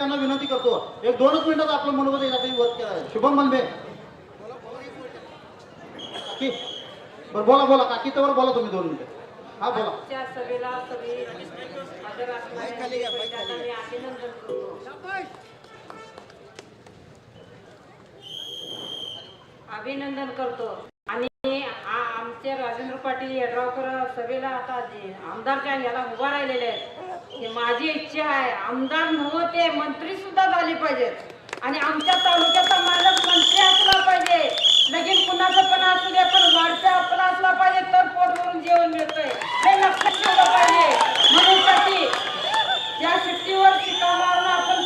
त्यांना विनंती करतो, एक 2च मिनिटात आपलं मनोबल यासाठी वर्क केला आहे. शुभम मलबे काकी, बरं बोला बोला काकी, तर बोला तुम्ही 2 मिनिटं. हा बोला. आजच्या सभेला सगळी हजर असणाऱ्यांचे मी अभिनंदन करतो. अभिनंदन करतो. आणि आमचे राजेंद्र पाटील यड्रावकर सभेला आता जे आमदारच्या याला उभा राहिलेले आहेत, हे माझी इच्छा आहे, आमदार नव्हते मंत्री सुद्धा झाले पाहिजेत आणि आमच्या तालुक्याचा मालक मंत्री असला पाहिजे. लगीन कुणाचं पण असू दे, पण वाढत्या आपला असला पाहिजे तर पोट भरून जेवण मिळतंय हे लक्षात ठेवलं पाहिजे. म्हणून त्या शिट्टीवर शिक्का मारून आपण